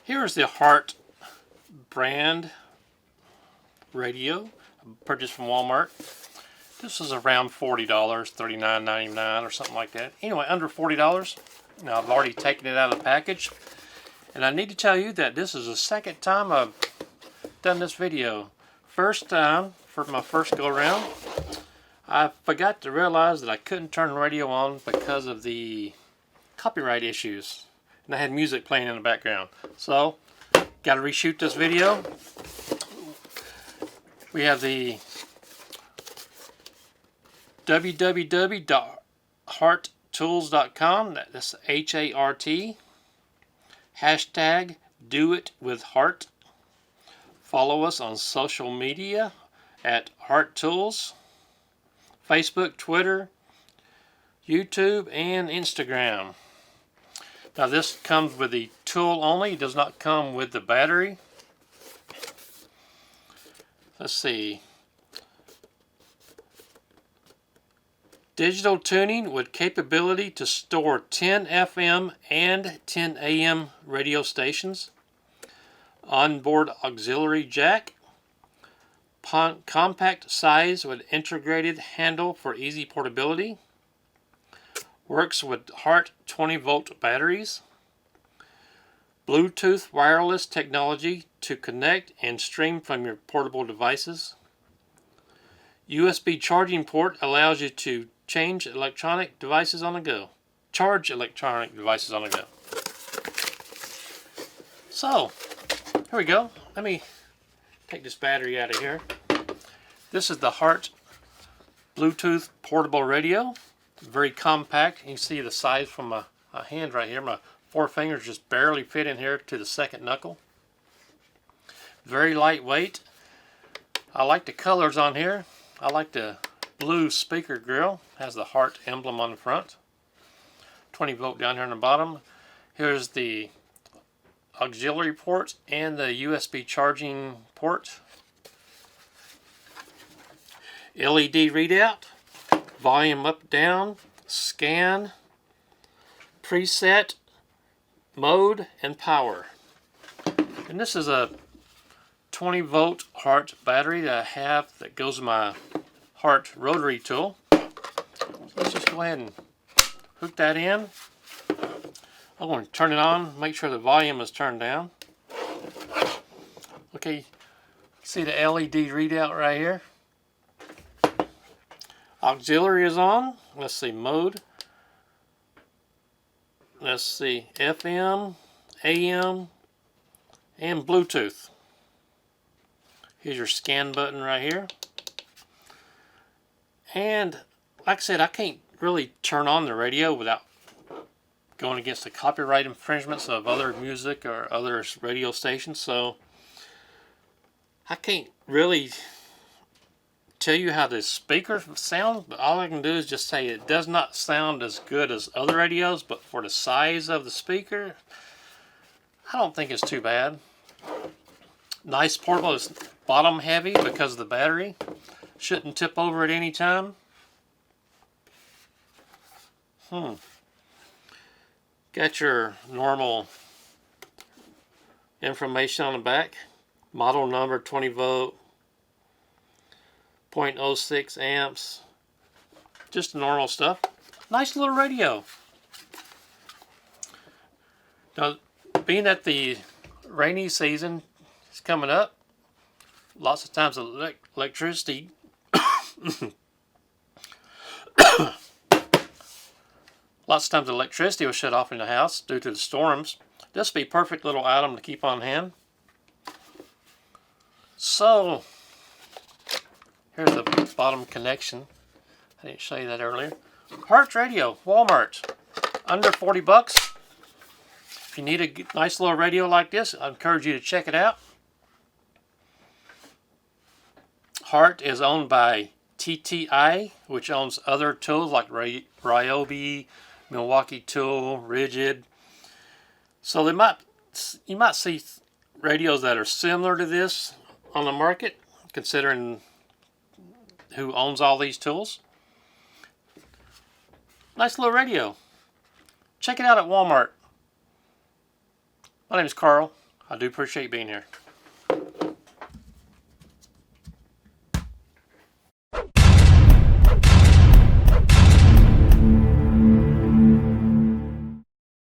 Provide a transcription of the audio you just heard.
Here's the Hart brand radio purchased from Walmart. This is around $40, $39.99 or something like that. Anyway, under $40. Now I've already taken it out of the package, and I need to tell you that this is the second time I've done this video. First time, for my first go around, I forgot to realize that I couldn't turn the radio on because of the copyright issues, and I had music playing in the background. So, got to reshoot this video. We have the www.harttools.com. That's H-A-R-T. Hashtag Do It With Hart. Follow us on social media at Hart Tools. Facebook, Twitter, YouTube, and Instagram. Now this comes with the tool only. It does not come with the battery. Let's see. Digital tuning with capability to store 10 FM and 10 AM radio stations. Onboard auxiliary jack. Compact size with integrated handle for easy portability. Works with Hart 20-volt batteries. Bluetooth wireless technology to connect and stream from your portable devices. USB charging port allows you to change electronic devices on the go. Charge electronic devices on the go. So, here we go. Let me take this battery out of here. This is the Hart Bluetooth portable radio. Very compact. You can see the size from my hand right here. My four fingers just barely fit in here to the second knuckle. Very lightweight. I like the colors on here. I like the blue speaker grill. Has the Hart emblem on the front. 20 volt down here on the bottom. Here's the auxiliary port and the USB charging port. LED readout, volume up, down, scan, preset, mode, and power. And this is a 20 volt Hart battery that I have that goes with my Hart rotary tool. So let's just go ahead and hook that in. I'm going to turn it on, make sure the volume is turned down. Okay, see the LED readout right here. Auxiliary is on. Let's see, mode. Let's see, FM, AM, and Bluetooth. Here's your scan button right here. And like I said, I can't really turn on the radio without going against the copyright infringements of other music or other radio stations. So I can't really tell you how the speaker sounds, but all I can do is just say it does not sound as good as other radios, but for the size of the speaker, I don't think it's too bad. Nice portable. It's bottom heavy because of the battery. Shouldn't tip over at any time. Got your normal information on the back. Model number, 20 volt. 0.06 amps, just normal stuff. Nice little radio. Now, being that the rainy season is coming up, lots of times electricity will shut off in the house due to the storms. This would be a perfect little item to keep on hand. So, here's the bottom connection. I didn't show you that earlier. Hart radio, Walmart, under 40 bucks. If you need a nice little radio like this, I encourage you to check it out. Hart is owned by TTI, which owns other tools like Ryobi, Milwaukee Tool, Rigid. So you might see radios that are similar to this on the market, considering who owns all these tools. Nice little radio. Check it out at Walmart. My name is Carl. I do appreciate being here.